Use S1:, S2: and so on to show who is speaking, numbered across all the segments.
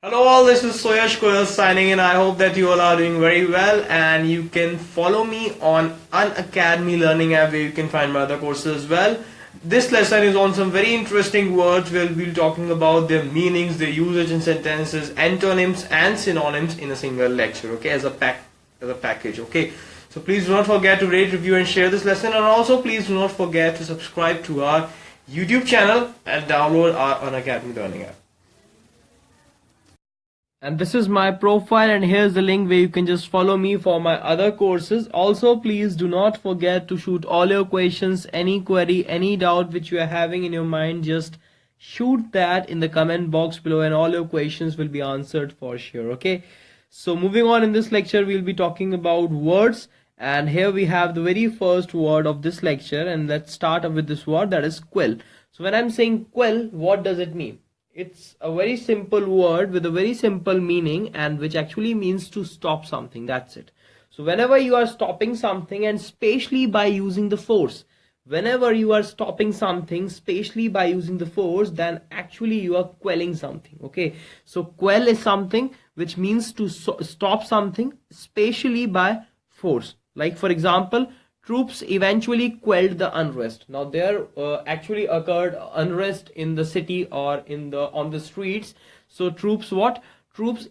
S1: Hello all, this is Suyash signing in. I hope that you all are doing very well and you can follow me on Unacademy learning app where you can find my other courses as well. This lesson is on some very interesting words. We'll be talking about their meanings, their usage in sentences, antonyms and synonyms in a single lecture, okay, as a package, okay. So please do not forget to rate, review and share this lesson, and also please do not forget to subscribe to our YouTube channel and download our Unacademy learning app. And this is my profile, and here's the link where you can just follow me for my other courses. Also, please do not forget to shoot all your questions, any query, any doubt which you are having in your mind, just shoot that in the comment box below and all your questions will be answered for sure, okay? So moving on, in this lecture we'll be talking about words, and here we have the very first word of this lecture, and let's start with this word, that is quell. So when I'm saying quell, what does it mean? It's a very simple word with a very simple meaning, and which actually means to stop something. That's it. So whenever you are stopping something, and especially by using the force, whenever you are stopping something especially by using the force, then actually you are quelling something, okay? So quell is something which means to stop something especially by force. Like for example, troops eventually quelled the unrest. Now there actually occurred unrest in the city or on the streets. So troops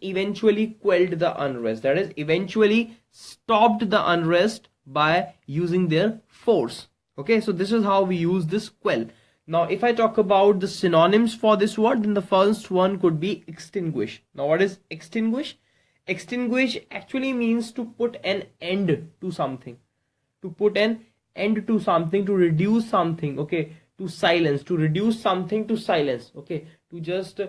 S1: eventually quelled the unrest. That is, eventually stopped the unrest by using their force. Okay, so this is how we use this quell. Now if I talk about the synonyms for this word, then the first one could be extinguish. Now what is extinguish? Extinguish actually means to put an end to something. To put an end to something, to reduce something, okay, to silence, to reduce something to silence, okay, to just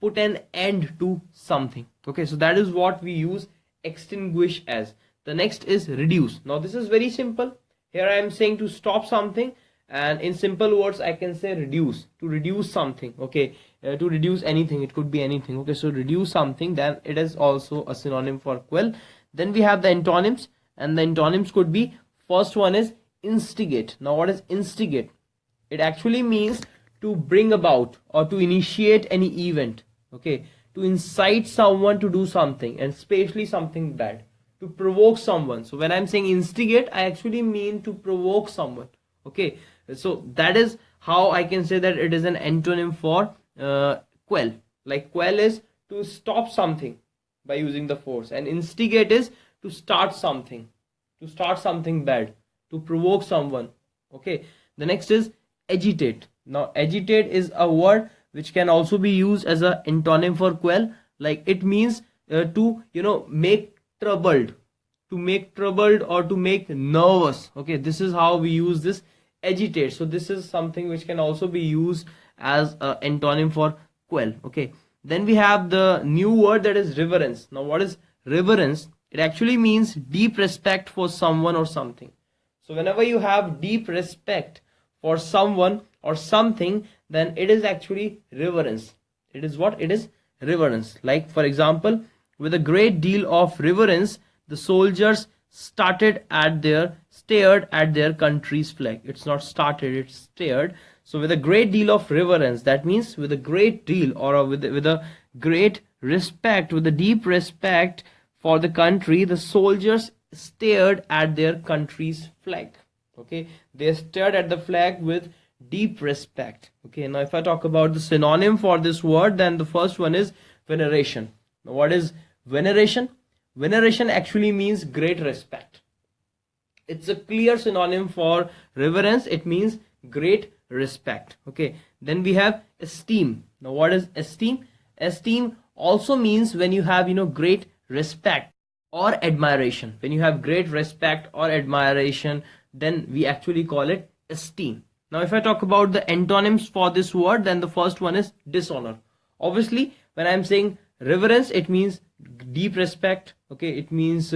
S1: put an end to something, okay. So that is what we use extinguish as. The next is reduce. Now this is very simple. Here I am saying to stop something, and in simple words I can say reduce, to reduce something, okay, to reduce anything, it could be anything, okay. So reduce something, then it is also a synonym for quell. Then we have the antonyms, and the antonyms could be, first one is instigate. Now what is instigate? It actually means to bring about or to initiate any event, okay, to incite someone to do something, and especially something bad, to provoke someone. So when I'm saying instigate, I actually mean to provoke someone, okay. So that is how I can say that it is an antonym for quell. Like quell is to stop something by using the force, and instigate is to start something bad, to provoke someone, okay. The next is agitate. Now agitate is a word which can also be used as an antonym for quell. Like it means to make troubled, or to make nervous, okay. This is how we use this agitate. So this is something which can also be used as an antonym for quell, okay. Then we have the new word, that is reverence. Now what is reverence? It actually means deep respect for someone or something. So whenever you have deep respect for someone or something, then it is actually reverence. It is what? It is reverence. Like for example, with a great deal of reverence, the soldiers stared at their country's flag. It's not started, it's stared. So with a great deal of reverence, that means with a great deal, or with a great respect, with a deep respect for the country, the soldiers stared at their country's flag, okay. They stared at the flag with deep respect, okay. Now if I talk about the synonym for this word, then the first one is veneration. Now what is veneration? Veneration actually means great respect. It's a clear synonym for reverence. It means great respect, okay. Then we have esteem. Now what is esteem? Esteem also means when you have great respect or admiration. When you have great respect or admiration, then we actually call it esteem. Now if I talk about the antonyms for this word, then the first one is dishonor. Obviously when I'm saying reverence, it means deep respect, okay. It means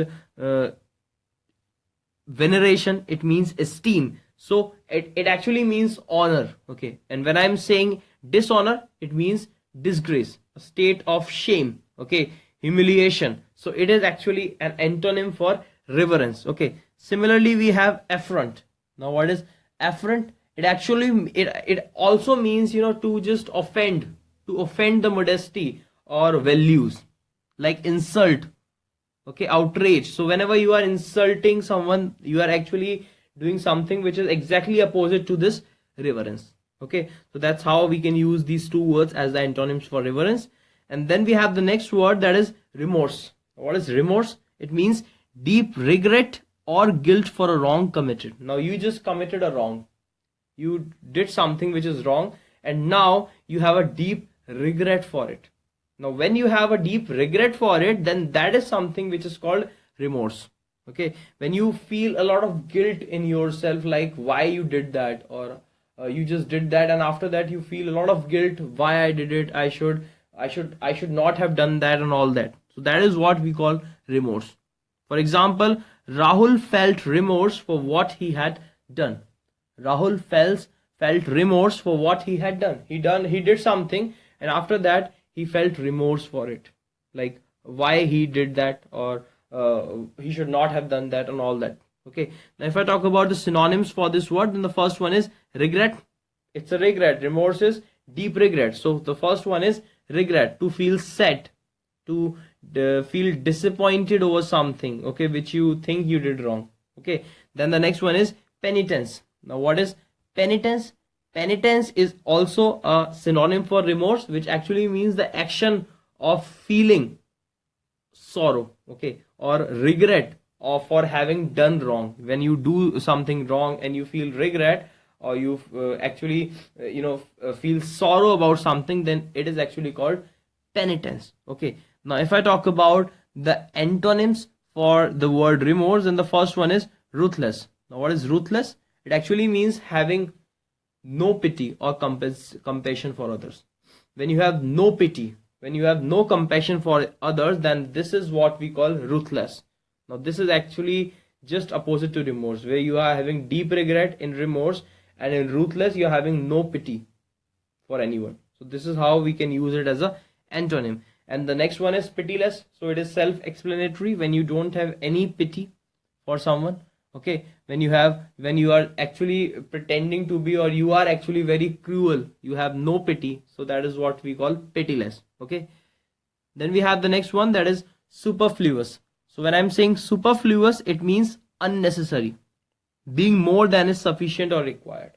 S1: veneration, it means esteem. So it actually means honor, okay. And when I'm saying dishonor, it means disgrace, a state of shame, okay, humiliation. So it is actually an antonym for reverence, okay. Similarly we have affront. Now what is affront? It actually it also means to just offend, to offend the modesty or values, like insult, okay, outrage. So whenever you are insulting someone, you are actually doing something which is exactly opposite to this reverence. Okay, so that's how we can use these two words as the antonyms for reverence. And then we have the next word, that is remorse. What is remorse? It means deep regret or guilt for a wrong committed. Now you just committed a wrong, you did something which is wrong, and now you have a deep regret for it. Now when you have a deep regret for it, then that is something which is called remorse. Okay, when you feel a lot of guilt in yourself, like why you did that, or you just did that, and after that you feel a lot of guilt, why I did it, I should not have done that, and all that. So that is what we call remorse. For example, Rahul felt remorse for what he had done. Rahul felt remorse for what he had done. He did something, and after that he felt remorse for it, like why he did that, or he should not have done that, and all that. Okay, now if I talk about the synonyms for this word, then the first one is regret. It's a regret. Remorse is deep regret. So the first one is regret, to feel sad, to feel disappointed over something, okay, which you think you did wrong. Okay, then the next one is penitence. Now what is penitence? Penitence is also a synonym for remorse, which actually means the action of feeling sorrow, okay, or regret or for having done wrong. When you do something wrong and you feel regret, or you actually feel sorrow about something, then it is actually called penitence. Okay, now if I talk about the antonyms for the word remorse, then the first one is ruthless. Now what is ruthless? It actually means having no pity or compassion for others. When you have no pity, when you have no compassion for others, then this is what we call ruthless. Now this is actually just opposite to remorse, where you are having deep regret in remorse, and in ruthless you are having no pity for anyone. So this is how we can use it as a antonym. And the next one is pitiless. So it is self-explanatory, when you don't have any pity for someone. Okay, when you are actually pretending to be, or you are actually very cruel, you have no pity, so that is what we call pitiless. Okay, then we have the next one, that is superfluous. So when I'm saying superfluous, it means unnecessary, being more than is sufficient or required.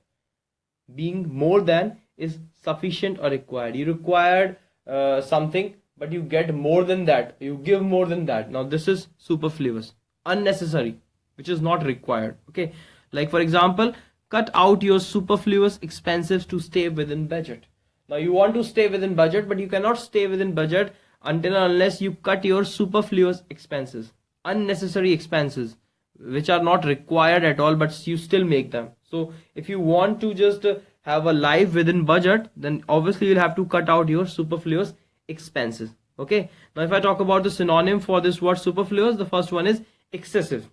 S1: Being more than is sufficient or required. You required something, but you get more than that, you give more than that. Now this is superfluous, unnecessary, which is not required. Okay, like for example, cut out your superfluous expenses to stay within budget. Now you want to stay within budget, but you cannot stay within budget until and unless you cut your superfluous expenses, unnecessary expenses which are not required at all, but you still make them. So if you want to just have a life within budget, then obviously you'll have to cut out your superfluous expenses. Okay, now if I talk about the synonym for this word superfluous, the first one is excessive.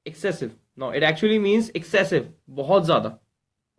S1: Excessive. Now it actually means excessive, बहुत ज़्यादा.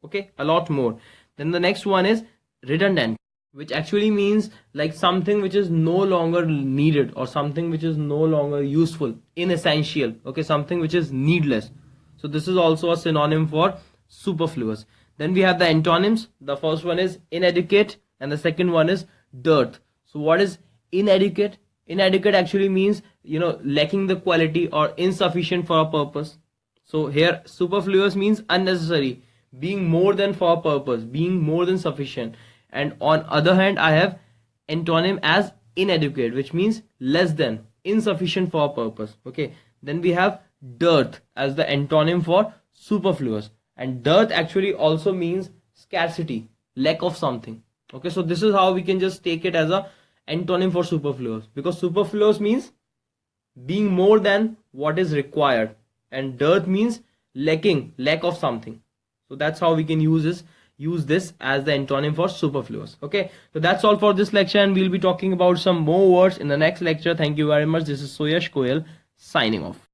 S1: Okay, a lot more. Then the next one is redundant, which actually means like something which is no longer needed, or something which is no longer useful, inessential. Okay, something which is needless. So this is also a synonym for superfluous. Then we have the antonyms. The first one is inadequate, and the second one is dearth. So what is inadequate? Inadequate actually means, lacking the quality or insufficient for a purpose. So here superfluous means unnecessary, being more than for a purpose, being more than sufficient. And on other hand, I have antonym as inadequate, which means less than, insufficient for a purpose. Okay, then we have dearth as the antonym for superfluous, and dearth actually also means scarcity, lack of something. Okay, so this is how we can just take it as a antonym for superfluous, because superfluous means being more than what is required, and dearth means lacking, lack of something. So that's how we can use this as the antonym for superfluous. Okay, so that's all for this lecture, and we'll be talking about some more words in the next lecture. Thank you very much. This is Suyash signing off.